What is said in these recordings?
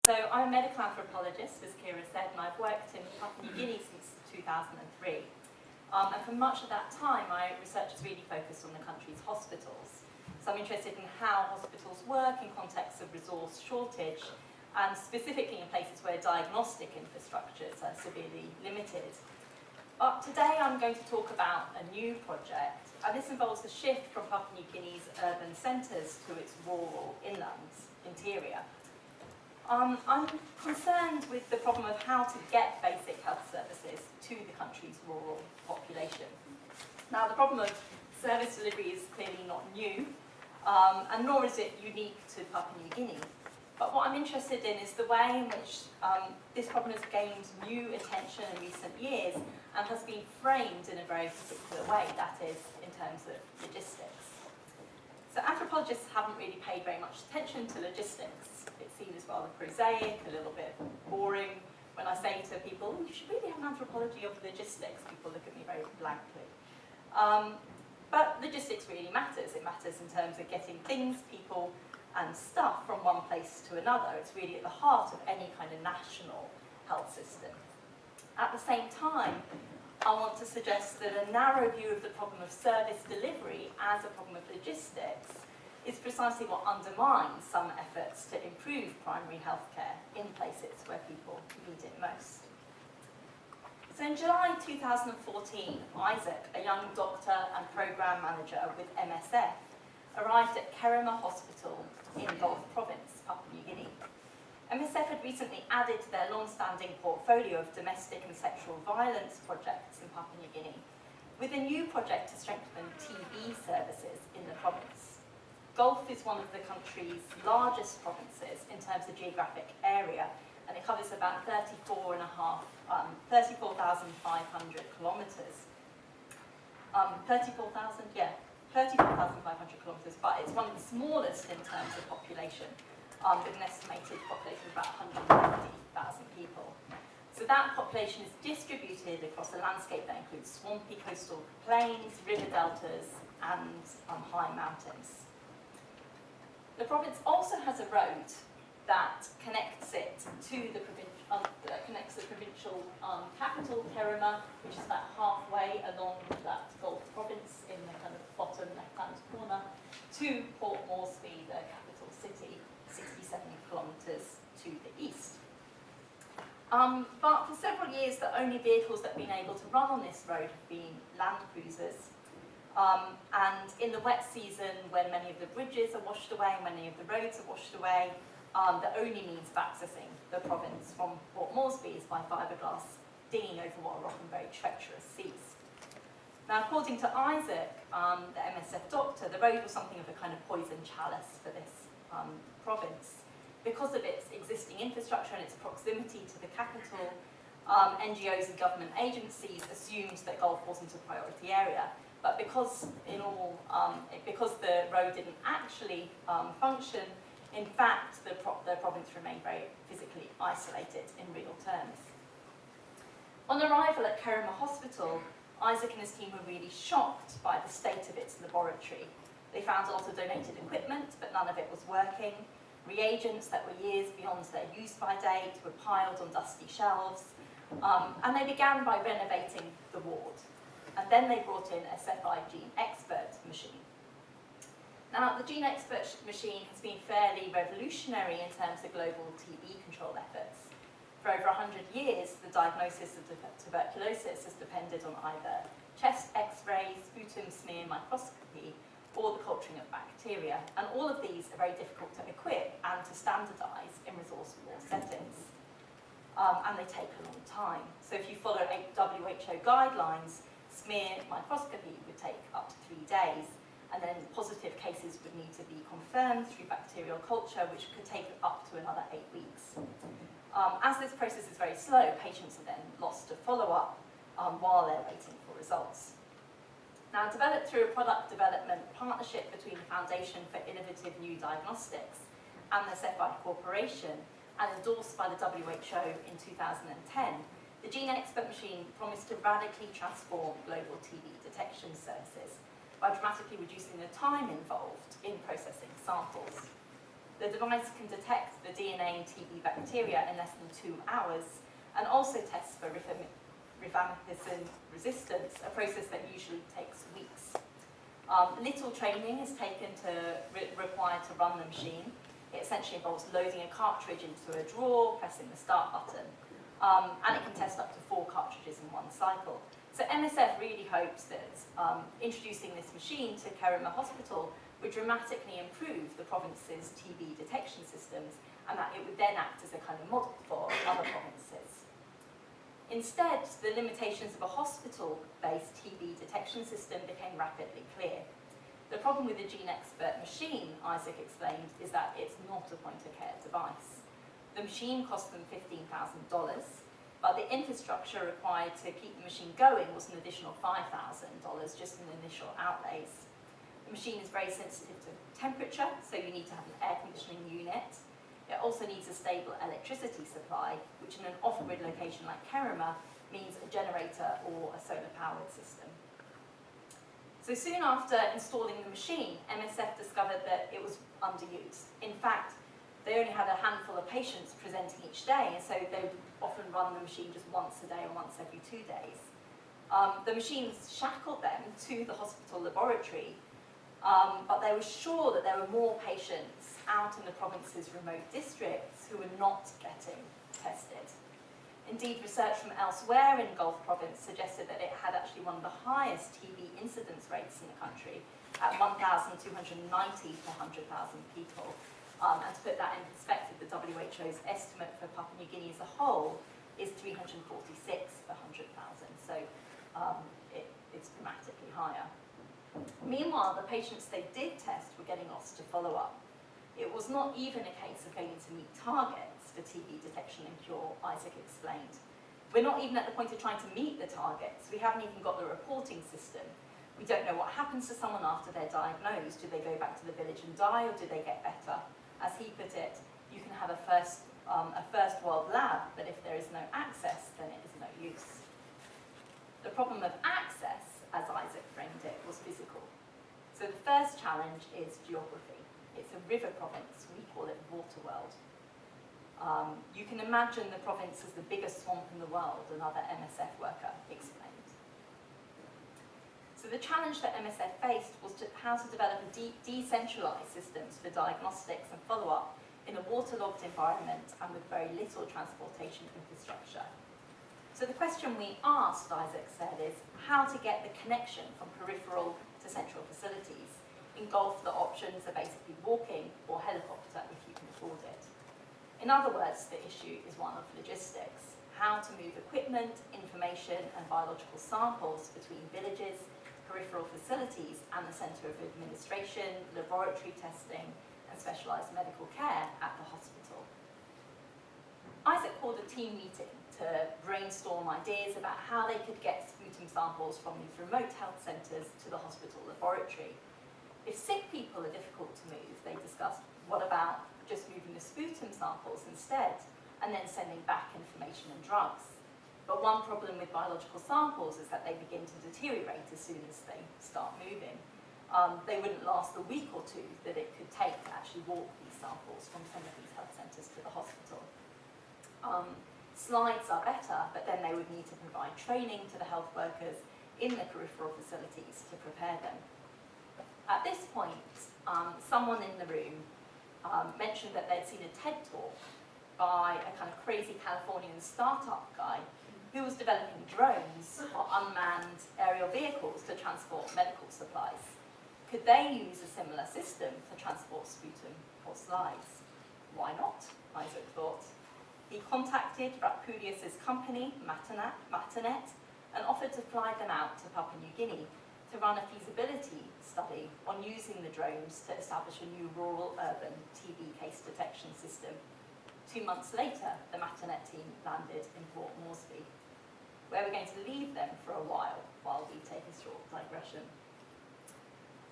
So I'm a medical anthropologist, as Kira said, and I've worked in Papua New Guinea since 2003. And for much of that time, my research has really focused on the country's hospitals. So I'm interested in how hospitals work in contexts of resource shortage, and specifically in places where diagnostic infrastructures are severely limited. But today I'm going to talk about a new project, and this involves a shift from Papua New Guinea's urban centres to its rural interior. I'm concerned with the problem of how to get basic health services to the country's rural population. Now, the problem of service delivery is clearly not new, and nor is it unique to Papua New Guinea. But what I'm interested in is the way in which this problem has gained new attention in recent years and has been framed in a very particular way, that is, in terms of logistics. So anthropologists haven't really paid very much attention to logistics. It's seen as rather prosaic, a little bit boring. When I say to people, you should really have an anthropology of logistics, people look at me very blankly. But logistics really matters. It matters in terms of getting things, people, and stuff from one place to another. It's really at the heart of any kind of national health system. At the same time, I want to suggest that a narrow view of the problem of service delivery as a problem of logistics is precisely what undermines some efforts to improve primary healthcare in places where people need it most. So in July 2014, Isaac, a young doctor and programme manager with MSF, arrived at Kerema Hospital in Gulf Province, Papua New Guinea. MSF had recently added to their long-standing portfolio of domestic and sexual violence projects in Papua New Guinea, with a new project to strengthen TB services in the province. Gulf is one of the country's largest provinces in terms of geographic area, and it covers about 34,500 kilometres. 34,500 kilometres, but it's one of the smallest in terms of population, with an estimated population of about 150,000 people. So that population is distributed across a landscape that includes swampy coastal plains, river deltas, and high mountains. The province also has a road that connects it to the provincial capital, Kerema, which is about halfway along that Gulf province in the kind of bottom left-hand corner, to Port Moresby, the capital city, 67 kilometres to the east. But for several years, the only vehicles that have been able to run on this road have been land cruisers. And in the wet season, when many of the bridges are washed away, and many of the roads are washed away, the only means of accessing the province from Port Moresby is by fiberglass dinging over what are often very treacherous seas. Now, according to Isaac, the MSF doctor, the road was something of a kind of poison chalice for this province. Because of its existing infrastructure and its proximity to the capital, NGOs and government agencies assumed that Gulf wasn't a priority area. But because the road didn't actually function, in fact, the province remained very physically isolated in real terms. On arrival at Kerema Hospital, Isaac and his team were really shocked by the state of its laboratory. They found a lot of donated equipment, but none of it was working. Reagents that were years beyond their use-by date were piled on dusty shelves, and they began by renovating the ward. And then they brought in a Cepheid Gene Expert machine. Now, the Gene Expert machine has been fairly revolutionary in terms of global TB control efforts. For over 100 years, the diagnosis of tuberculosis has depended on either chest X-rays, sputum smear microscopy, or the culturing of bacteria. And all of these are very difficult to equip and to standardise in resource-poor settings. And they take a long time. So if you follow WHO guidelines, smear microscopy would take up to 3 days, and then positive cases would need to be confirmed through bacterial culture, which could take up to another 8 weeks. As this process is very slow, patients are then lost to follow-up while they're waiting for results. Now, developed through a product development partnership between the Foundation for Innovative New Diagnostics and the Cepheid Corporation, and endorsed by the WHO in 2010, the Gene Expert machine promised to radically transform global TB detection services by dramatically reducing the time involved in processing samples. The device can detect the DNA in TB bacteria in less than 2 hours and also tests for rifampicin resistance, a process that usually takes weeks. Little training is required to run the machine. It essentially involves loading a cartridge into a drawer, pressing the start button, and it can test up to 4 cartridges in one cycle. So MSF really hopes that introducing this machine to Kerema Hospital would dramatically improve the province's TB detection systems, and that it would then act as a kind of model for other provinces. Instead, the limitations of a hospital-based TB detection system became rapidly clear. The problem with the GeneXpert machine, Isaac explained, is that it's not a point-of-care device. The machine cost them $15,000, but the infrastructure required to keep the machine going was an additional $5,000 just in the initial outlays. The machine is very sensitive to temperature, so you need to have an air conditioning unit. It also needs a stable electricity supply, which in an off-grid location like Kerema means a generator or a solar-powered system. So soon after installing the machine, MSF discovered that it was underused. In fact, they only had a handful of patients presenting each day, and so they would often run the machine just once a day or once every 2 days. The machines shackled them to the hospital laboratory, but they were sure that there were more patients out in the province's remote districts who were not getting tested. Indeed, research from elsewhere in Gulf Province suggested that it had actually one of the highest TB incidence rates in the country at 1,290 per 100,000 people. And to put that in perspective, the WHO's estimate for Papua New Guinea as a whole is 346 per 100,000, so it's dramatically higher. Meanwhile, the patients they did test were getting lost to follow-up. It was not even a case of failing to meet targets for TB detection and cure, Isaac explained. We're not even at the point of trying to meet the targets. We haven't even got the reporting system. We don't know what happens to someone after they're diagnosed. Do they go back to the village and die, or do they get better? As he put it, you can have a first world lab, but if there is no access, then it is no use. The problem of access, as Isaac framed it, was physical. So the first challenge is geography. It's a river province, we call it water world. You can imagine the province as the biggest swamp in the world, another MSF worker explained. So the challenge that MSF faced was how to develop decentralised systems for diagnostics and follow-up in a waterlogged environment and with very little transportation infrastructure. So the question we asked, Isaac said, is how to get the connection from peripheral to central facilities. In Gulf, the options are basically walking or helicopter if you can afford it. In other words, the issue is one of logistics. How to move equipment, information and biological samples between villages, peripheral facilities and the centre of administration, laboratory testing and specialised medical care at the hospital. Isaac called a team meeting to brainstorm ideas about how they could get sputum samples from these remote health centres to the hospital laboratory. If sick people are difficult to move, they discussed what about just moving the sputum samples instead and then sending back information and drugs. But one problem with biological samples is that they begin to deteriorate as soon as they start moving. They wouldn't last the week or two that it could take to actually walk these samples from some of these health centres to the hospital. Slides are better, but then they would need to provide training to the health workers in the peripheral facilities to prepare them. At this point, someone in the room mentioned that they'd seen a TED talk by a kind of crazy Californian startup guy who was developing drones or unmanned aerial vehicles to transport medical supplies. Could they use a similar system to transport sputum or slides? Why not? Isaac thought. He contacted Rapulius's company, Matanet, and offered to fly them out to Papua New Guinea to run a feasibility study on using the drones to establish a new rural-urban TB case detection system. 2 months later, the Matanet team landed in Port Moresby, where we're going to leave them for a while we take a short digression.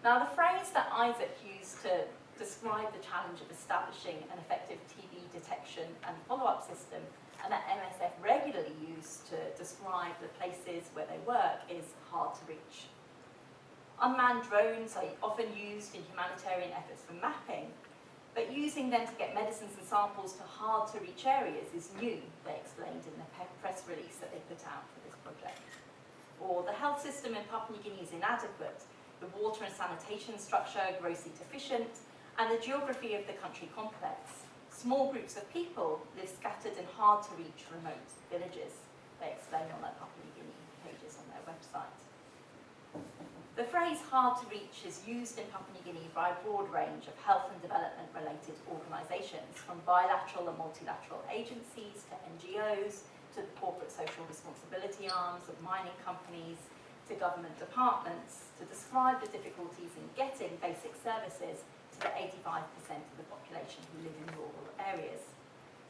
Now, the phrase that Isaac used to describe the challenge of establishing an effective TB detection and follow-up system, and that MSF regularly used to describe the places where they work, is hard to reach. Unmanned drones are often used in humanitarian efforts for mapping, But using them to get medicines and samples to hard-to-reach areas is new, they explained in the press release that they put out for this project. Or the health system in Papua New Guinea is inadequate, the water and sanitation structure grossly deficient, and the geography of the country complex. Small groups of people live scattered in hard-to-reach remote villages, they explain on their Papua New Guinea pages on their website. The phrase hard to reach is used in Papua New Guinea by a broad range of health and development related organisations, from bilateral and multilateral agencies to NGOs, to the corporate social responsibility arms of mining companies, to government departments, to describe the difficulties in getting basic services to the 85% of the population who live in rural areas.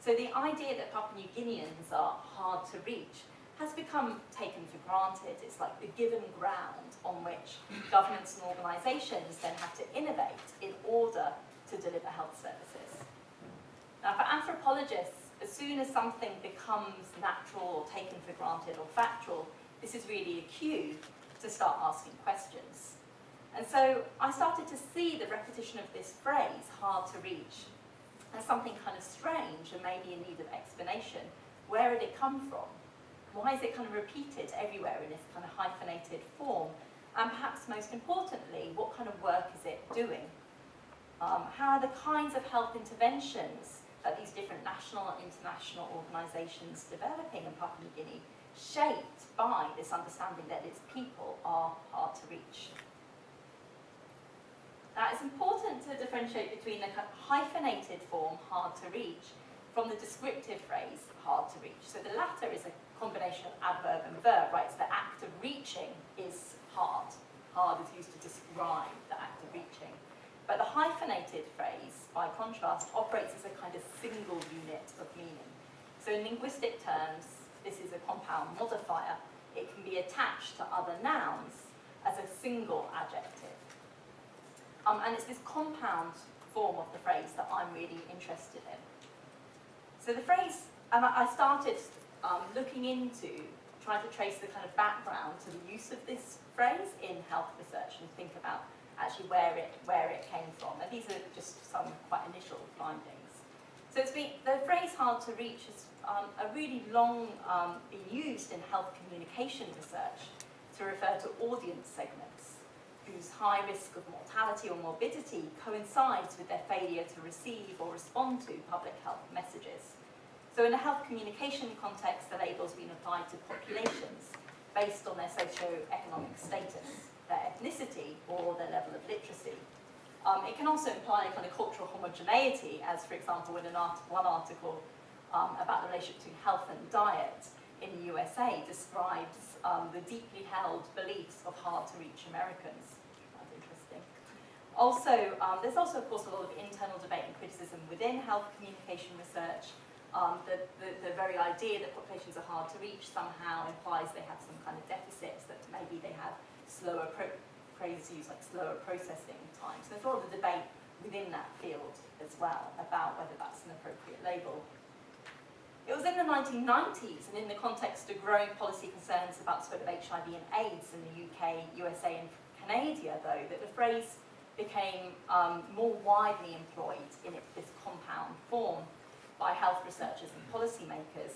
So the idea that Papua New Guineans are hard to reach has become taken for granted. It's like the given ground on which governments and organisations then have to innovate in order to deliver health services. Now, for anthropologists, as soon as something becomes natural or taken for granted or factual, this is really a cue to start asking questions. And so I started to see the repetition of this phrase, hard to reach, as something kind of strange and maybe in need of explanation. Where did it come from? Why is it kind of repeated everywhere in this kind of hyphenated form? And perhaps most importantly, what kind of work is it doing? How are the kinds of health interventions that these different national and international organisations developing in Papua New Guinea shaped by this understanding that its people are hard to reach? Now, it's important to differentiate between the kind of hyphenated form, hard to reach, from the descriptive phrase, hard to reach. So the latter is a combination of adverb and verb, right? So the act of reaching is hard. Hard is used to describe the act of reaching. But the hyphenated phrase, by contrast, operates as a kind of single unit of meaning. So in linguistic terms, this is a compound modifier. It can be attached to other nouns as a single adjective. And it's this compound form of the phrase that I'm really interested in. So the phrase, and I started looking into, trying to trace the kind of background to the use of this phrase in health research and think about actually where it came from. And these are just some quite initial findings. So the phrase hard to reach has a really long been used in health communication research to refer to audience segments whose high risk of mortality or morbidity coincides with their failure to receive or respond to public health messages. So in a health communication context, the label's been applied to populations based on their socio-economic status, their ethnicity, or their level of literacy. It can also imply a kind of cultural homogeneity, as for example in one article about the relationship between health and diet in the USA describes the deeply held beliefs of hard-to-reach Americans. That's interesting. Also, there's also, of course, a lot of internal debate and criticism within health communication research. The very idea that populations are hard to reach somehow implies they have some kind of deficits, that maybe they have slower slower processing times. So there's a lot of debate within that field as well about whether that's an appropriate label. It was in the 1990s and in the context of growing policy concerns about the spread of HIV and AIDS in the UK, USA and Canada, though, that the phrase became more widely employed in this compound form by health researchers and policymakers.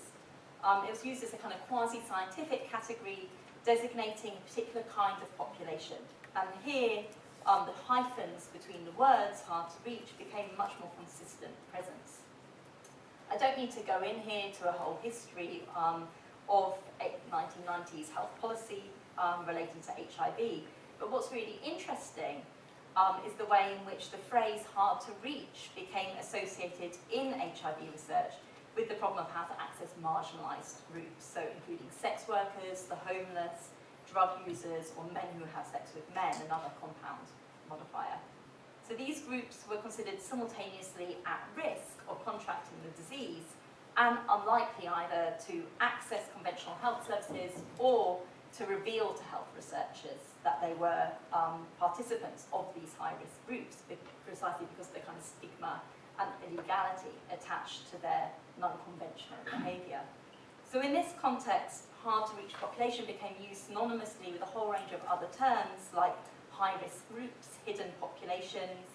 It was used as a kind of quasi-scientific category designating a particular kind of population. And here, the hyphens between the words, hard to reach, became a much more consistent presence. I don't need to go in here to a whole history of 1990s health policy relating to HIV, but what's really interesting is the way in which the phrase hard to reach became associated in HIV research with the problem of how to access marginalised groups, so including sex workers, the homeless, drug users, or men who have sex with men, another compound modifier. So these groups were considered simultaneously at risk of contracting the disease and unlikely either to access conventional health services or to reveal to health researchers that they were participants of these high-risk groups, precisely because of the kind of stigma and illegality attached to their non-conventional behaviour. So in this context, hard-to-reach population became used synonymously with a whole range of other terms like high-risk groups, hidden populations,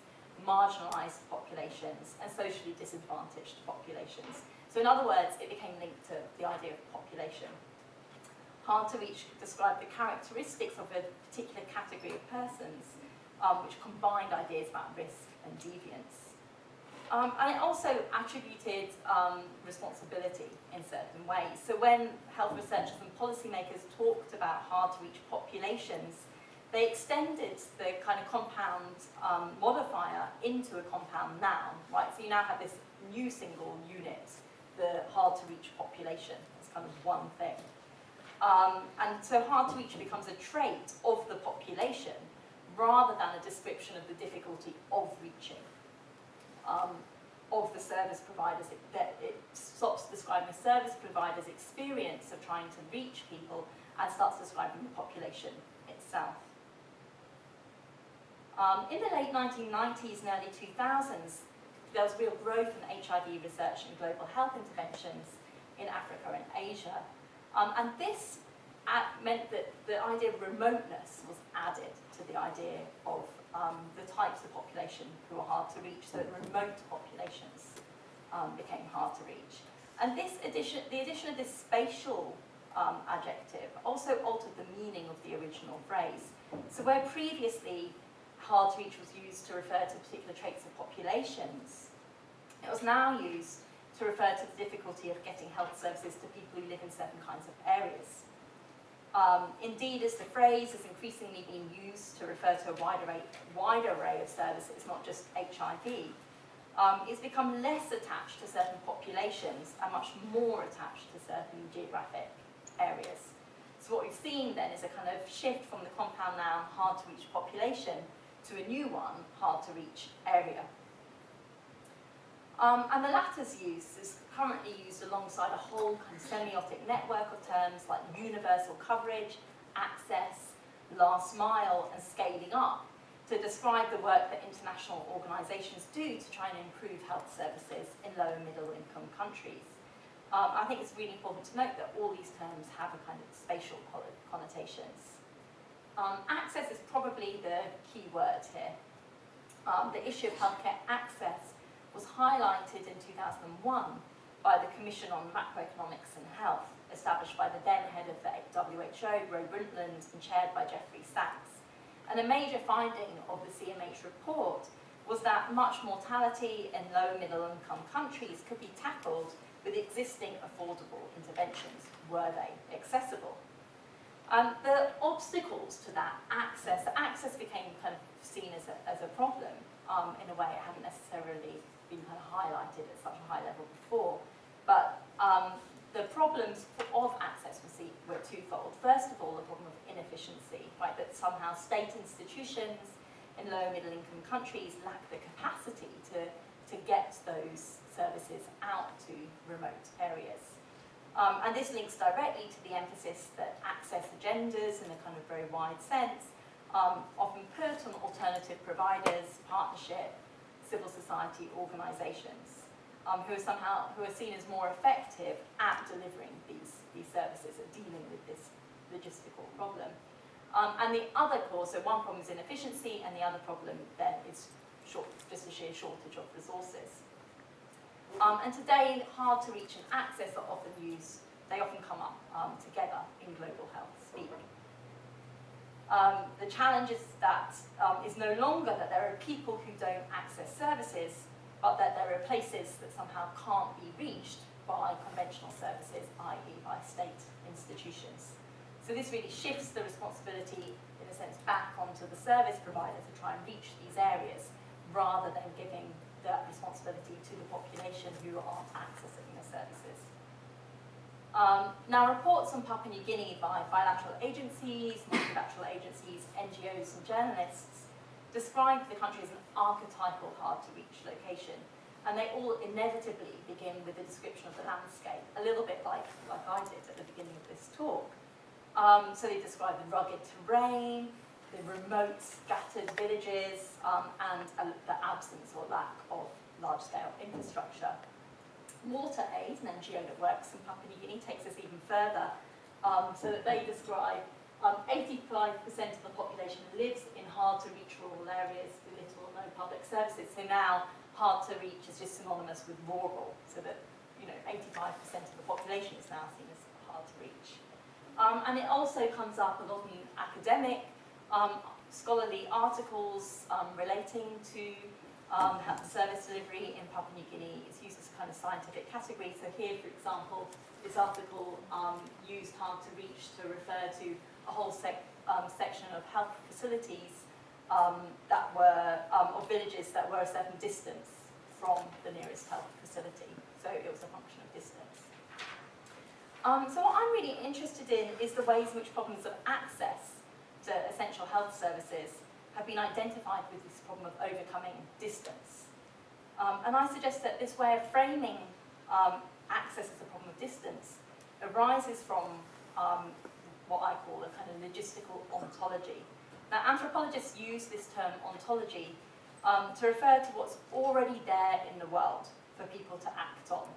marginalised populations and socially disadvantaged populations. So in other words, it became linked to the idea of population. Hard to reach described the characteristics of a particular category of persons, which combined ideas about risk and deviance. And it also attributed responsibility in certain ways. So when health researchers and policymakers talked about hard-to-reach populations, they extended the kind of compound modifier into a compound noun, right? So you now have this new single unit, the hard-to-reach population. It's kind of one thing. And so hard-to-reach becomes a trait of the population rather than a description of the difficulty of reaching. Of the service providers, it stops describing the service provider's experience of trying to reach people and starts describing the population itself. In the late 1990s and early 2000s, there was real growth in HIV research and global health interventions in Africa and Asia. And this meant that the idea of remoteness was added to the idea of the types of population who are hard to reach, so that remote populations became hard to reach. And the addition of this spatial adjective also altered the meaning of the original phrase. So where previously hard to reach was used to refer to particular traits of populations, it was now used to refer to the difficulty of getting health services to people who live in certain kinds of areas. Indeed, as the phrase has increasingly been used to refer to a wide array of services, not just HIV, it's become less attached to certain populations and much more attached to certain geographic areas. So what we've seen then is a kind of shift from the compound noun hard-to-reach population to a new one, hard-to-reach area. And the latter's use is currently used alongside a whole kind of semiotic network of terms like universal coverage, access, last mile, and scaling up to describe the work that international organisations do to try and improve health services in low and middle income countries. I think it's really important to note that all these terms have a kind of spatial connotations. Access is probably the key word here. The issue of healthcare access was highlighted in 2001 by the Commission on Macroeconomics and Health, established by the then head of the WHO, Ro Brundtland, and chaired by Jeffrey Sachs. And a major finding of the CMH report was that much mortality in low and middle income countries could be tackled with existing affordable interventions, were they accessible. The obstacles to that access became kind of seen as a problem in a way it hadn't necessarily been kind of highlighted at such a high level before. But the problems of access were twofold. First of all, the problem of inefficiency, right, that somehow state institutions in low and middle income countries lack the capacity to get those services out to remote areas. And this links directly to the emphasis that access agendas, in a kind of very wide sense, often put on alternative providers, partnership, civil society organisations, who are seen as more effective at delivering these services, at dealing with this logistical problem. And the other cause, so one problem is inefficiency, and the other problem then is just a sheer shortage of resources. And today, hard to reach and access are often used, they often come up together in global health speak. The challenge is that is no longer that there are people who don't access services, but that there are places that somehow can't be reached by conventional services, i.e. by state institutions. So this really shifts the responsibility, in a sense, back onto the service provider to try and reach these areas, rather than giving that responsibility to the population who aren't accessing the services. Now, reports on Papua New Guinea by bilateral agencies, multilateral agencies, NGOs and journalists describe the country as an archetypal hard-to-reach location, and they all inevitably begin with a description of the landscape, a little bit like I did at the beginning of this talk. So they describe the rugged terrain, the remote scattered villages, and the absence or lack of large-scale infrastructure. Water Aid, an NGO that works in Papua New Guinea, takes us even further, so that they describe 85% of the population lives in hard-to-reach rural areas with little or no the public services. So now hard to reach is just synonymous with rural, so that 85% of the population is now seen as hard to reach. And it also comes up a lot in academic, scholarly articles relating to health service delivery in Papua New Guinea. It's used as a kind of scientific category. So here, for example, this article used hard to reach to refer to a whole section of health facilities that were, of villages that were a certain distance from the nearest health facility. So it was a function of distance. So what I'm really interested in is the ways in which problems of access to essential health services have been identified with this problem of overcoming distance. And I suggest that this way of framing access as a problem of distance arises from what I call a kind of logistical ontology. Now, anthropologists use this term ontology to refer to what's already there in the world for people to act on.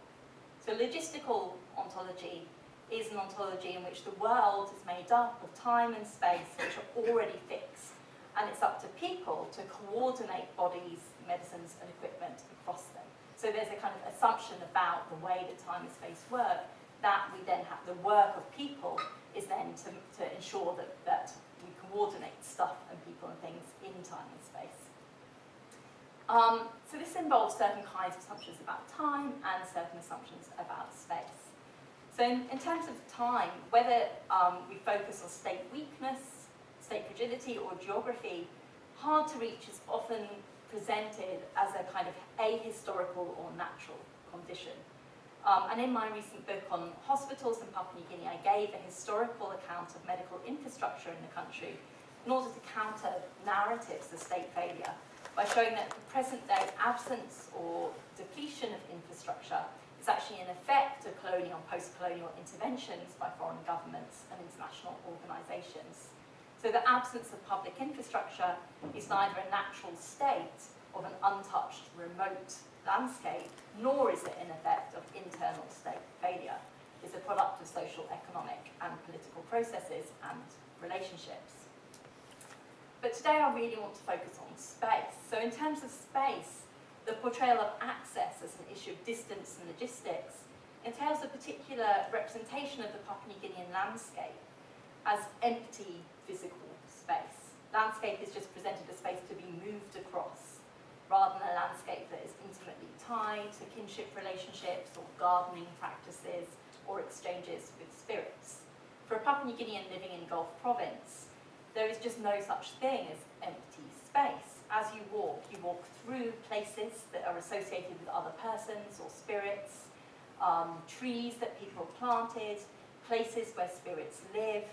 So logistical ontology is an ontology in which the world is made up of time and space which are already fixed, and it's up to people to coordinate bodies, medicines and equipment across them. So there's a kind of assumption about the way that time and space work, that we then have the work of people is then to ensure that we coordinate stuff and people and things in time and space. So this involves certain kinds of assumptions about time and certain assumptions about space. So in terms of time, whether we focus on state weakness, state fragility or geography, hard to reach is often presented as a kind of ahistorical or natural condition. And in my recent book on hospitals in Papua New Guinea, I gave a historical account of medical infrastructure in the country in order to counter narratives of state failure by showing that the present day absence or depletion of infrastructure is actually an effect of colonial and post-colonial interventions by foreign governments and international organisations. So the absence of public infrastructure is neither a natural state of an untouched, remote landscape, nor is it an effect of internal state failure. It's a product of social, economic and political processes and relationships. But today I really want to focus on space. So in terms of space, the portrayal of access as an issue of distance and logistics entails a particular representation of the Papua New Guinean landscape as empty physical space. Landscape is just presented as space to be moved across, rather than a landscape that is intimately tied to kinship relationships or gardening practices or exchanges with spirits. For a Papua New Guinean living in Gulf Province, there is just no such thing as empty space. As you walk through places that are associated with other persons or spirits, trees that people have planted, places where spirits live,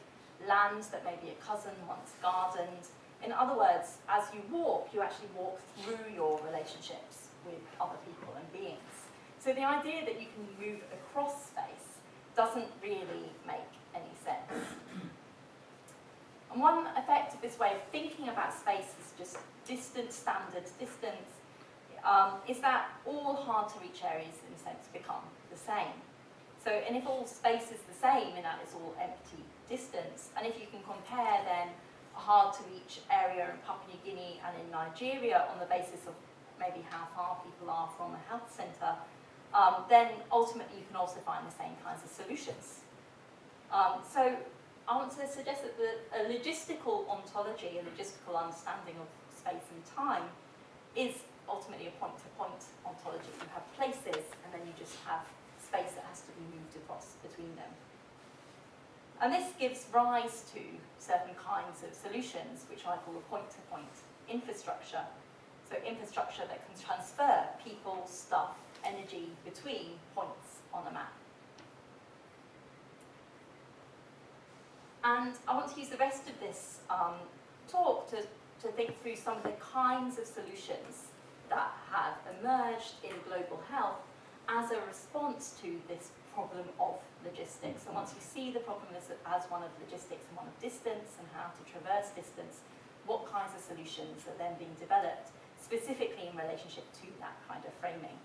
lands that maybe a cousin once gardened. In other words, as you actually walk through your relationships with other people and beings. So the idea that you can move across space doesn't really make any sense. And one effect of this way of thinking about space as just distance, standard distance, is that all hard-to-reach areas, in a sense, become the same. So, and if all space is the same, in that it's all empty distance, and if you can compare then a hard-to-reach area in Papua New Guinea and in Nigeria on the basis of maybe how far people are from a health centre, then ultimately you can also find the same kinds of solutions. So I want to suggest that a logistical ontology, a logistical understanding of space and time, is ultimately a point-to-point ontology. You have places, and then you just have space that has to be moved across between them. And this gives rise to certain kinds of solutions, which I call a point-to-point infrastructure. So infrastructure that can transfer people, stuff, energy between points on a map. And I want to use the rest of this talk to think through some of the kinds of solutions that have emerged in global health as a response to this problem of logistics. And once you see the problem as one of logistics and one of distance and how to traverse distance, what kinds of solutions are then being developed, specifically in relationship to that kind of framing.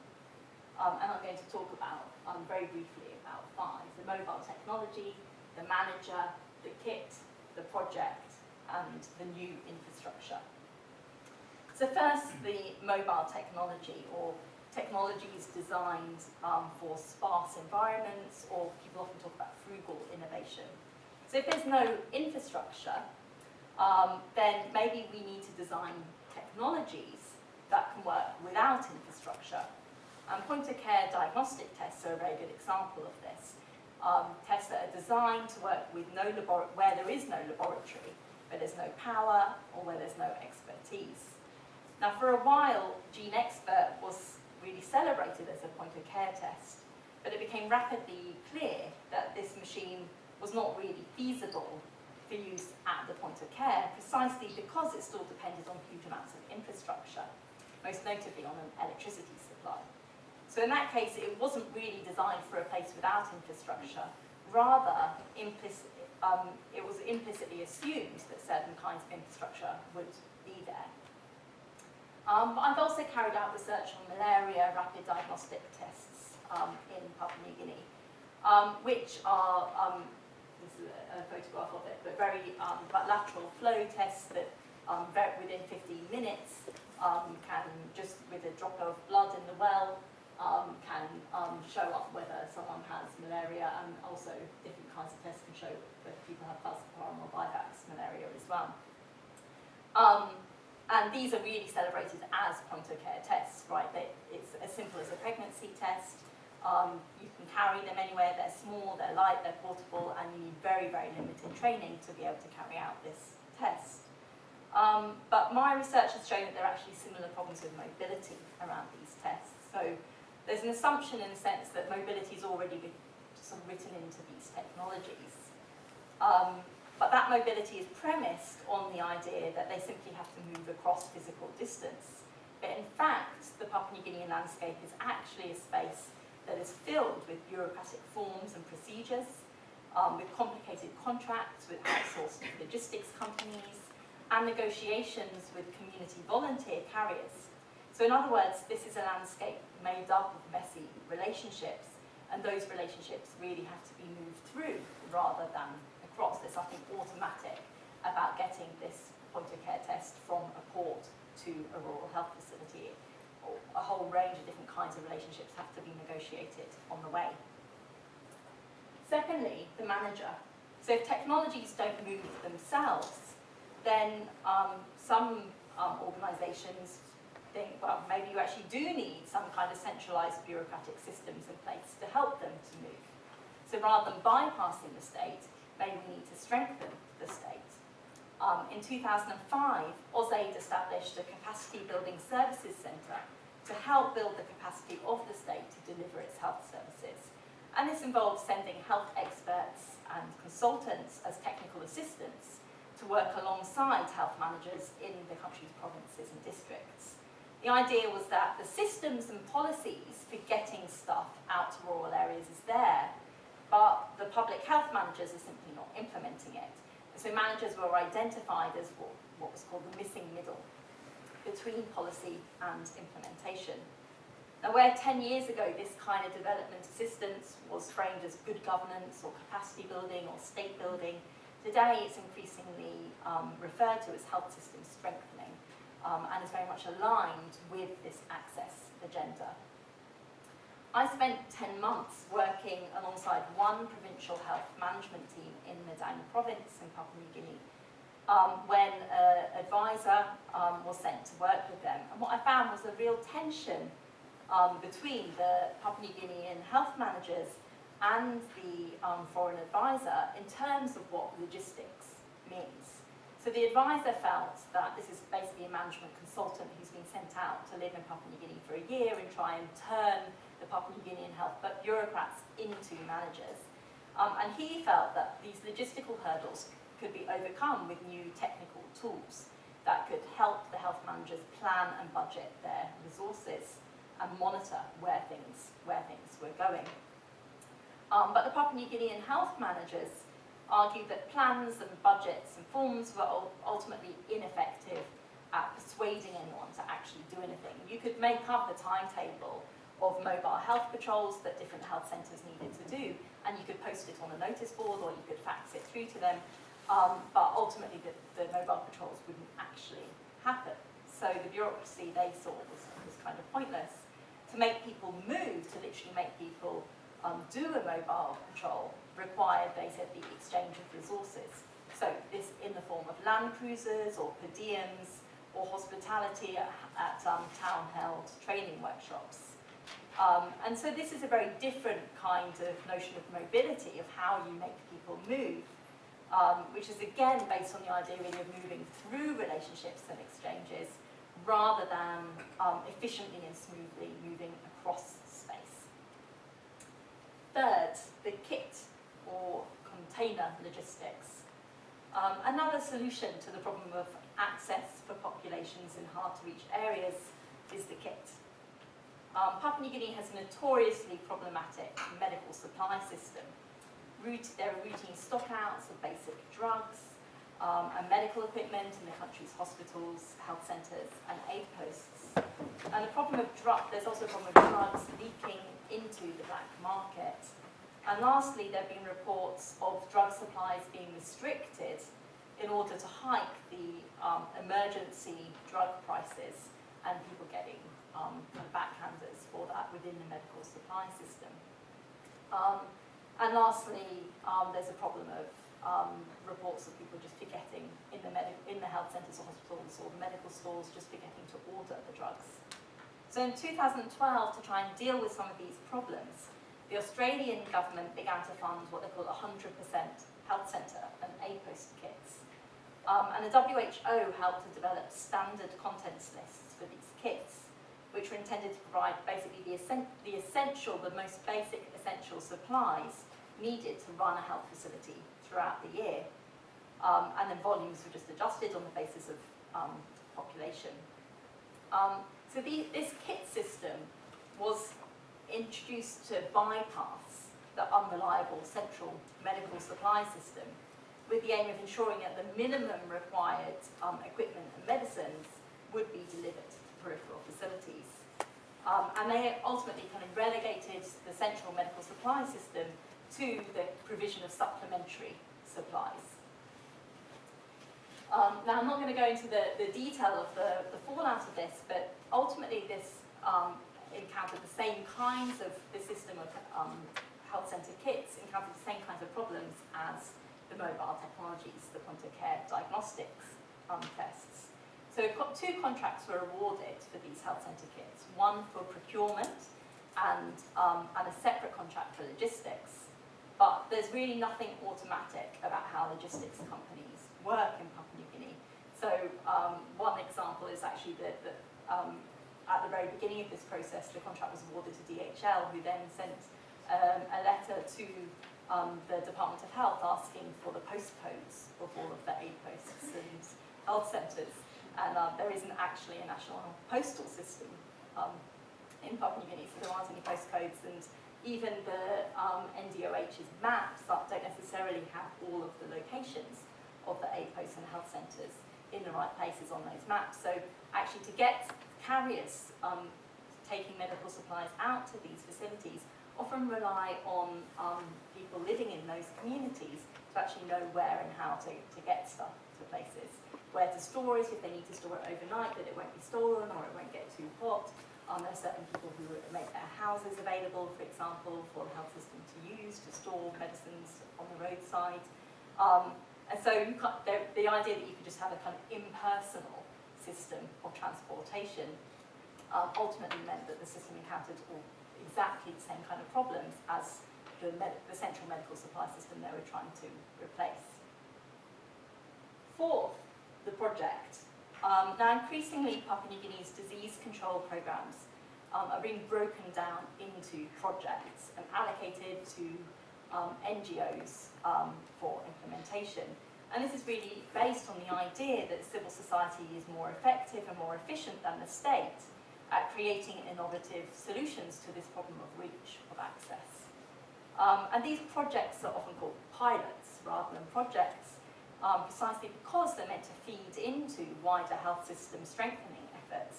And I'm going to talk about, very briefly, about 5. The mobile technology, the manager, the kit, the project, and the new infrastructure. So first, the mobile technology, or technologies designed for sparse environments, or people often talk about frugal innovation. So if there's no infrastructure, then maybe we need to design technologies that can work without infrastructure. And point-of-care diagnostic tests are a very good example of this. Tests that are designed to work with where there is no laboratory, where there's no power, or where there's no expertise. Now, for a while, GeneXpert was really celebrated as a point-of-care test, but it became rapidly clear that this machine was not really feasible for use at the point of care, precisely because it still depended on huge amounts of infrastructure, most notably on an electricity supply. So in that case, it wasn't really designed for a place without infrastructure. Rather, it was implicitly assumed that certain kinds of infrastructure would be there. I've also carried out research on malaria rapid diagnostic tests in Papua New Guinea, which are, this is a photograph of it, but very lateral flow tests that within 15 minutes can, just with a drop of blood in the well, can show up whether someone has malaria, and also different kinds of tests can show whether people have falciparum or vivax malaria as well. And these are really celebrated as point-of-care tests, right? It's as simple as a pregnancy test. You can carry them anywhere. They're small, they're light, they're portable, and you need very, very limited training to be able to carry out this test. But my research has shown that there are actually similar problems with mobility around these tests. So there's an assumption in the sense that mobility is already sort of written into these technologies. But that mobility is premised on the idea that they simply have to move across physical distance. But in fact, the Papua New Guinean landscape is actually a space that is filled with bureaucratic forms and procedures, with complicated contracts with outsourced logistics companies, and negotiations with community volunteer carriers. So in other words, this is a landscape made up of messy relationships, and those relationships really have to be moved through rather than across. There's nothing automatic about getting this point-of-care test from a port to a rural health facility. A whole range of different kinds of relationships have to be negotiated on the way. Secondly, the manager. So if technologies don't move themselves, then some organisations think, well, maybe you actually do need some kind of centralised bureaucratic systems in place to help them to move. So rather than bypassing the state, maybe we need to strengthen the state. In 2005, AusAid established a capacity building services centre to help build the capacity of the state to deliver its health services. And this involves sending health experts and consultants as technical assistants to work alongside health managers in the country's provinces and districts. The idea was that the systems and policies for getting stuff out to rural areas is there, but the public health managers are simply not implementing it. And so managers were identified as what was called the missing middle between policy and implementation. Now, where 10 years ago this kind of development assistance was framed as good governance or capacity building or state building, today it's increasingly referred to as health system strengthening, and is very much aligned with this access agenda. I spent 10 months working alongside one provincial health management team in Madang province in Papua New Guinea, when an advisor was sent to work with them. And what I found was a real tension between the Papua New Guinean health managers and the foreign advisor in terms of what logistics means. So the advisor felt that this is basically a management consultant who's been sent out to live in Papua New Guinea for a year and try and turn the Papua New Guinean health bureaucrats into managers. And he felt that these logistical hurdles could be overcome with new technical tools that could help the health managers plan and budget their resources and monitor where things were going. But the Papua New Guinean health managers argued that plans and budgets and forms were ultimately ineffective at persuading anyone to actually do anything. You could make up a timetable of mobile health patrols that different health centres needed to do, and you could post it on a notice board or you could fax it through to them, but ultimately the mobile patrols wouldn't actually happen. So so the bureaucracy they saw was kind of pointless. To make people move, to literally make people do a mobile patrol, required, they said, the exchange of resources. So this in the form of land cruisers or per diems or hospitality at town-held training workshops. And so this is a very different kind of notion of mobility, of how you make people move, which is again based on the idea really of moving through relationships and exchanges rather than efficiently and smoothly moving across space. Third, the kit or container logistics. Another solution to the problem of access for populations in hard-to-reach areas is the kit. Papua New Guinea has a notoriously problematic medical supply system. There are routine stockouts of basic drugs and medical equipment in the country's hospitals, health centres and aid posts. And there's also a problem of drugs leaking into the black market. And lastly, there have been reports of drug supplies being restricted in order to hike the emergency drug prices and people getting kind of backhanders for that within the medical supply system. And lastly, there's a problem of reports of people just forgetting in the health centres or hospitals or the medical stores, just forgetting to order the drugs. So in 2012, to try and deal with some of these problems, the Australian government began to fund what they call 100% health centre and APOST kits. And the WHO helped to develop standard contents lists for these kits, which were intended to provide basically the most basic essential supplies needed to run a health facility throughout the year. And then volumes were just adjusted on the basis of population. So this kit system was introduced to bypass the unreliable central medical supply system with the aim of ensuring that the minimum required equipment and medicines would be delivered to peripheral facilities. And they ultimately kind of relegated the central medical supply system to the provision of supplementary supplies. Now, I'm not going to go into the detail of the fallout of this, but ultimately this encountered the same kinds of, the system of health centre kits encountered the same kinds of problems as the mobile technologies, the point-of-care diagnostics tests. So 2 contracts were awarded for these health centre kits, one for procurement and a separate contract for logistics. But there's really nothing automatic about how logistics companies work in Papua New Guinea. So one example is actually that at the very beginning of this process, the contract was awarded to DHL, who then sent a letter to the Department of Health asking for the postcodes of all of the aid posts and health centres. And there isn't actually a national postal system in Papua New Guinea, so there aren't any postcodes, and even the NDOH's maps don't necessarily have all of the locations of the aid posts and health centres in the right places on those maps. So actually to get carriers taking medical supplies out to these facilities often rely on people living in those communities to actually know where and how to get stuff to places. Where to store it, if they need to store it overnight, that it won't be stolen or it won't get too hot. There are certain people who make their houses available, for example, for the health system to use to store medicines on the roadside. And so the idea that you could just have a kind of impersonal system of transportation ultimately meant that the system encountered exactly the same kind of problems as the central medical supply system they were trying to replace. Fourth, the project. Now increasingly Papua New Guinea's disease control programs are being broken down into projects and allocated to NGOs for implementation. And this is really based on the idea that civil society is more effective and more efficient than the state at creating innovative solutions to this problem of reach, of access. And these projects are often called pilots rather than projects, precisely because they're meant to feed into wider health system strengthening efforts,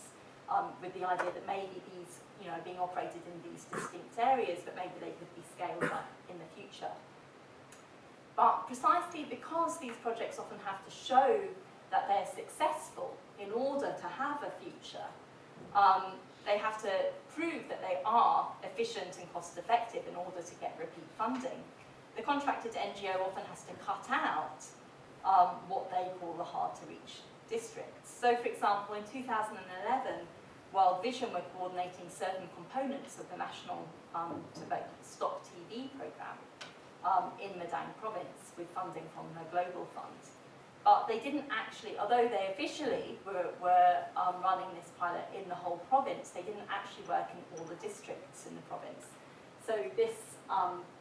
with the idea that maybe these, are being operated in these distinct areas, but maybe they could be scaled up in the future. But precisely because these projects often have to show that they're successful in order to have a future, they have to prove that they are efficient and cost effective in order to get repeat funding. The contracted NGO often has to cut out what they call the hard-to-reach districts. So, for example, in 2011, World Vision were coordinating certain components of the National Stop TB programme in Madang province with funding from the Global Fund. But they didn't actually, although they officially were running this pilot in the whole province, they didn't actually work in all the districts in the province. So this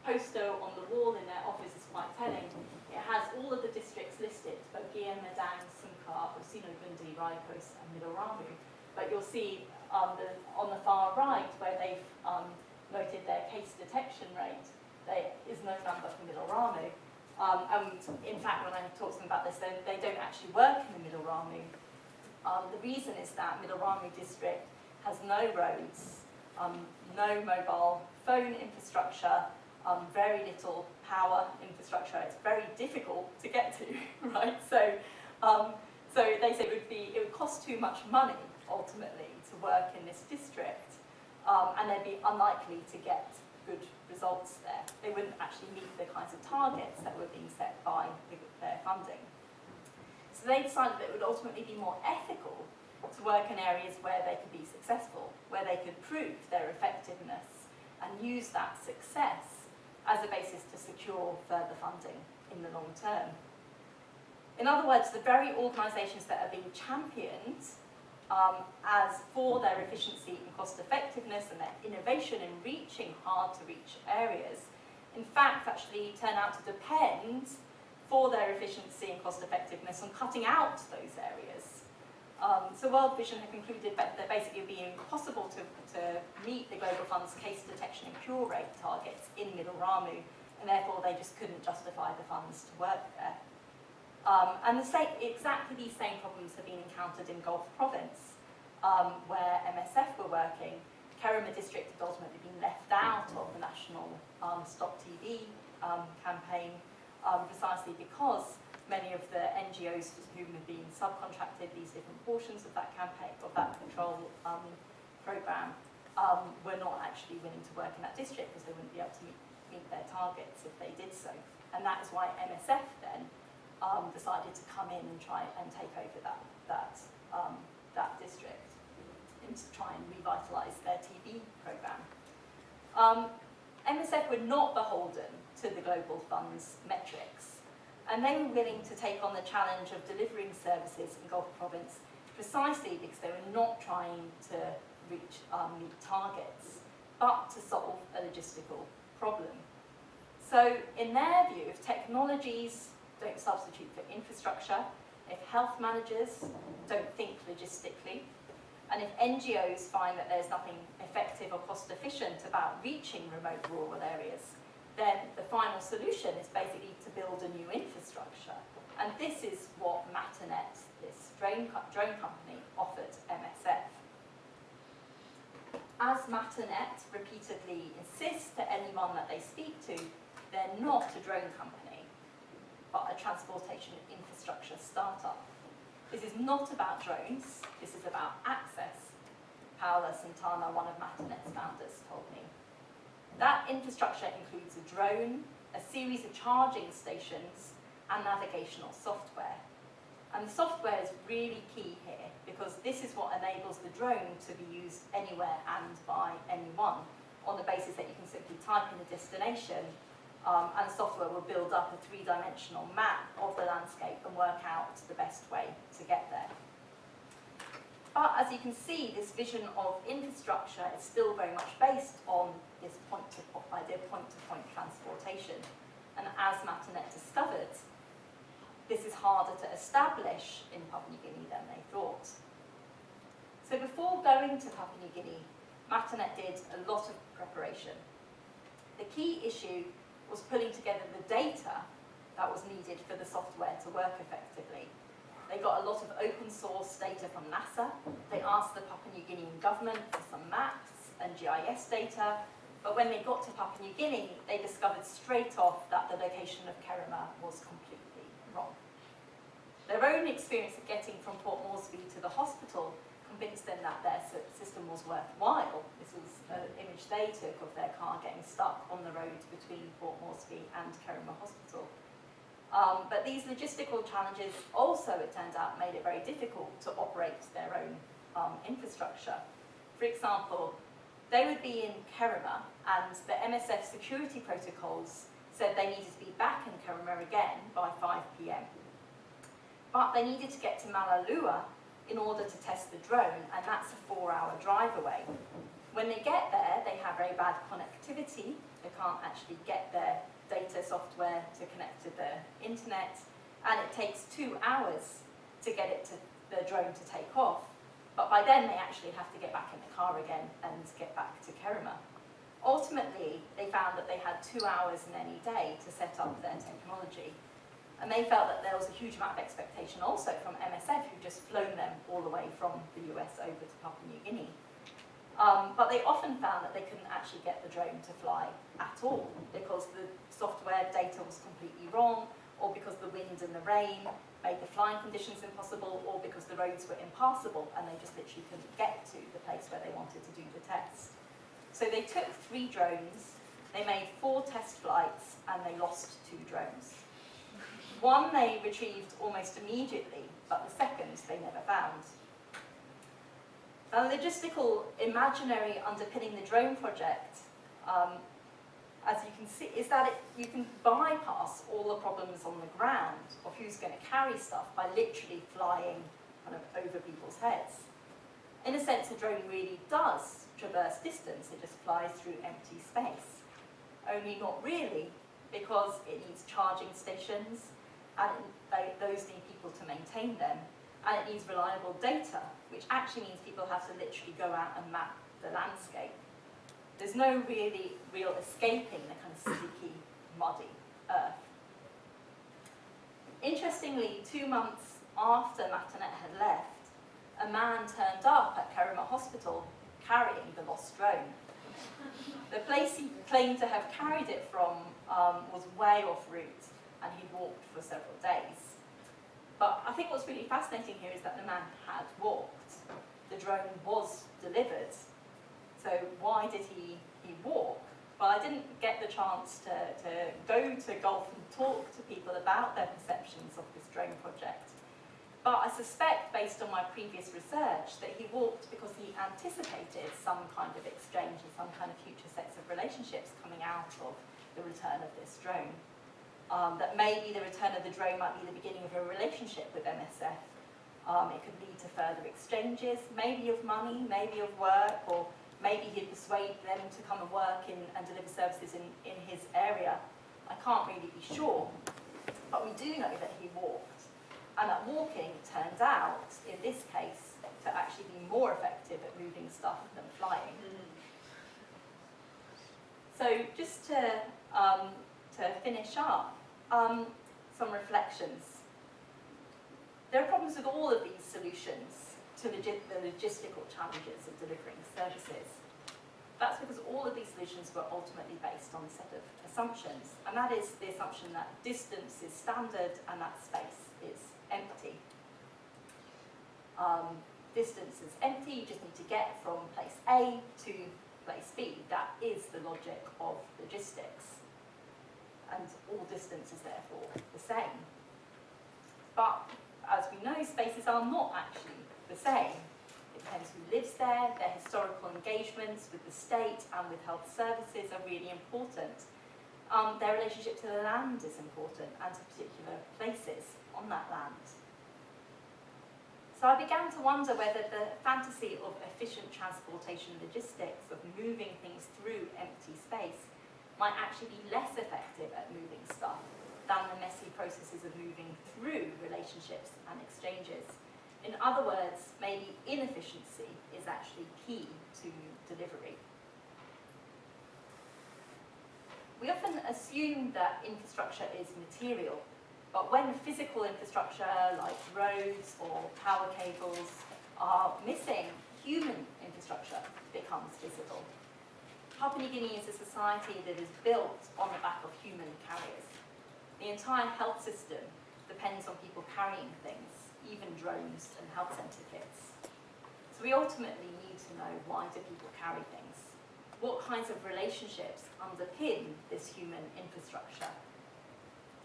poster on the wall in their office is quite telling. It has all of the districts listed, Bogia, Madang, Sungkar, Usino Bundi, Raikos and Middle Ramu. But you'll see on the far right where they've noted their case detection rate, there is no number for Middle Ramu. And in fact, when I talk to them about this, they don't actually work in the Middle Ramu. The reason is that Middle Ramu district has no roads, no mobile phone infrastructure, very little power infrastructure. It's very difficult to get to, right? So they say it would cost too much money ultimately to work in this district, and they'd be unlikely to get good results there. They wouldn't actually meet the kinds of targets that were being set by their funding. So they decided that it would ultimately be more ethical to work in areas where they could be successful, where they could prove their effectiveness and use that success as a basis to secure further funding in the long term. In other words, the very organisations that are being championed as for their efficiency and cost effectiveness and their innovation in reaching hard to reach areas, in fact actually turn out to depend for their efficiency and cost effectiveness on cutting out those areas. So World Vision have concluded that basically it would be impossible to meet the Global Fund's case detection and cure rate targets in Middle Ramu, and therefore they just couldn't justify the funds to work there. And exactly these same problems have been encountered in Gulf Province, where MSF were working. Kerema district had ultimately been left out of the national Stop TB campaign, precisely because many of the NGOs who had been subcontracted these different portions of that campaign, of that control programme, were not actually willing to work in that district because they wouldn't be able to meet their targets if they did so. And that is why MSF then decided to come in and try and take over that district and to try and revitalise their TB programme. MSF were not beholden to the Global Fund's metrics, and they were willing to take on the challenge of delivering services in Gulf Province precisely because they were not trying to meet targets, but to solve a logistical problem. So in their view, if technologies don't substitute for infrastructure, if health managers don't think logistically, and if NGOs find that there's nothing effective or cost efficient about reaching remote rural areas, then the final solution is basically to build a new infrastructure. And this is what Matanet, this drone company, offered MSF. As Matanet repeatedly insists to anyone that they speak to, they're not a drone company, but a transportation infrastructure startup. This is not about drones, this is about access. Paula Santana, one of Matanet's founders, told me. That infrastructure includes a drone, a series of charging stations, and navigational software. And the software is really key here, because this is what enables the drone to be used anywhere and by anyone, on the basis that you can simply type in a destination, and software will build up a three-dimensional map of the landscape and work out the best way to get there. But as you can see, this vision of infrastructure is still very much based on this idea of point-to-point transportation. And as Matanet discovered, this is harder to establish in Papua New Guinea than they thought. So before going to Papua New Guinea, Matanet did a lot of preparation. The key issue was pulling together the data that was needed for the software to work effectively. They got a lot of open source data from NASA. They asked the Papua New Guinean government for some maps and GIS data, but when they got to Papua New Guinea, they discovered straight off that the location of Kerema was completely wrong. Their own experience of getting from Port Moresby to the hospital convinced them that their system was worthwhile. This was an image they took of their car getting stuck on the road between Port Moresby and Kerema Hospital. But these logistical challenges also, it turns out, made it very difficult to operate their own infrastructure. For example, they would be in Kerema, and the MSF security protocols said they needed to be back in Kerema again by 5 p.m. But they needed to get to Malalua in order to test the drone, and that's a 4-hour drive away. When they get there, they have very bad connectivity. They can't actually get their data software to connect to the internet, and it takes 2 hours to get it to the drone to take off. But by then, they actually have to get back in the car again and get back to Kerema. Ultimately, they found that they had 2 hours in any day to set up their technology. And they felt that there was a huge amount of expectation also from MSF, who'd just flown them all the way from the US over to Papua New Guinea. But they often found that they couldn't actually get the drone to fly at all because the software data was completely wrong, or because the wind and the rain made the flying conditions impossible, or because the roads were impassable and they just literally couldn't get to the place where they wanted to do the test. So they took 3 drones, they made 4 test flights, and they lost 2 drones. One they retrieved almost immediately, but the second they never found. The logistical imaginary underpinning the drone project, as you can see, is that you can bypass all the problems on the ground of who's going to carry stuff by literally flying kind of over people's heads. In a sense, a drone really does traverse distance. It just flies through empty space. Only not really, because it needs charging stations, and those need people to maintain them, and it needs reliable data, which actually means people have to literally go out and map the landscape. There's no real escaping the kind of sticky, muddy earth. Interestingly, 2 months after Martinet had left, a man turned up at Kerema Hospital carrying the lost drone. The place he claimed to have carried it from was way off route, and he'd walked for several days. But I think what's really fascinating here is that the man had walked. The drone was delivered. So why did he walk? Well, I didn't get the chance to go to Gulf and talk to people about their perceptions of this drone project. But I suspect, based on my previous research, that he walked because he anticipated some kind of exchange and some kind of future sets of relationships coming out of the return of this drone. That maybe the return of the drone might be the beginning of a relationship with MSF. It could lead to further exchanges, maybe of money, maybe of work, or maybe he'd persuade them to come and work and deliver services in his area. I can't really be sure, but we do know that he walked. And that walking turned out, in this case, to actually be more effective at moving stuff than flying. So just to finish up, some reflections. There are problems with all of these solutions to the logistical challenges of delivering services. That's because all of these solutions were ultimately based on a set of assumptions, and that is the assumption that distance is standard and that space is empty. Distance is empty, you just need to get from place A to place B. That is the logic of logistics. And all distance is therefore the same. But as we know, spaces are not actually the same. It depends who lives there, their historical engagements with the state and with health services are really important. Their relationship to the land is important, and to particular places on that land. So I began to wonder whether the fantasy of efficient transportation logistics, of moving things through empty space, might actually be less effective at moving stuff than the messy processes of moving through relationships and exchanges. In other words, maybe inefficiency is actually key to delivery. We often assume that infrastructure is material, but when physical infrastructure like roads or power cables are missing, human infrastructure becomes visible. Papua New Guinea is a society that is built on the back of human carriers. The entire health system depends on people carrying things, even drones and health centre kits. So we ultimately need to know, why do people carry things? What kinds of relationships underpin this human infrastructure?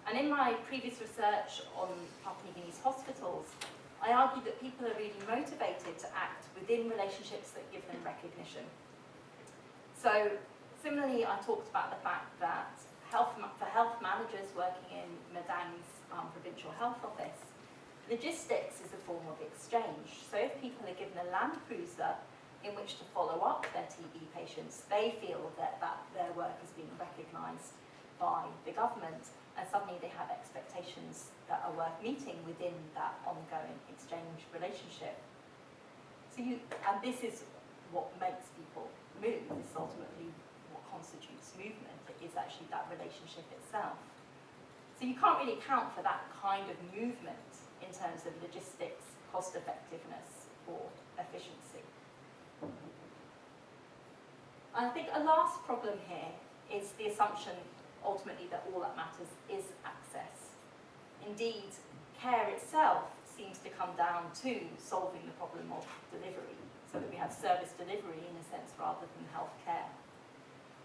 And in my previous research on Papua New Guinea's hospitals, I argued that people are really motivated to act within relationships that give them recognition. So similarly, I talked about the fact that for health managers working in Madang's provincial health office, logistics is a form of exchange. So if people are given a land cruiser in which to follow up their TB patients, they feel that their work is being recognised by the government, and suddenly they have expectations that are worth meeting within that ongoing exchange relationship. And this is what makes people move. This is ultimately what constitutes movement. It is actually that relationship itself. So you can't really account for that kind of movement in terms of logistics, cost effectiveness, or efficiency. I think a last problem here is the assumption ultimately that all that matters is access. Indeed, care itself seems to come down to solving the problem of delivery, so that we have service delivery in a sense rather than healthcare.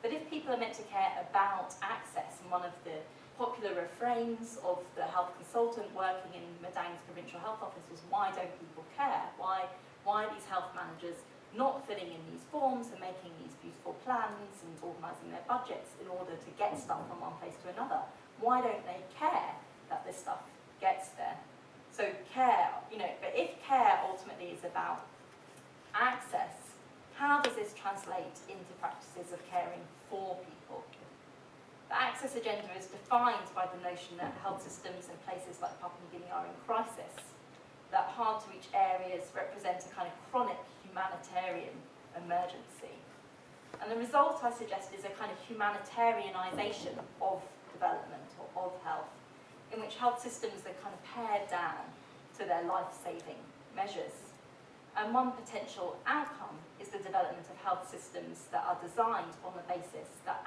But if people are meant to care about access, and one of the popular refrains of the health consultant working in Madang's provincial health office was, why don't people care? Why are these health managers not filling in these forms and making these beautiful plans and organising their budgets in order to get stuff from one place to another? Why don't they care that this stuff gets there? So care, but if care ultimately is about access, how does this translate into practices of caring for people? The access agenda is defined by the notion that health systems in places like Papua New Guinea are in crisis, that hard-to-reach areas represent a kind of chronic humanitarian emergency. And the result, I suggest, is a kind of humanitarianisation of development or of health, in which health systems are kind of pared down to their life-saving measures. And one potential outcome is the development of health systems that are designed on the basis that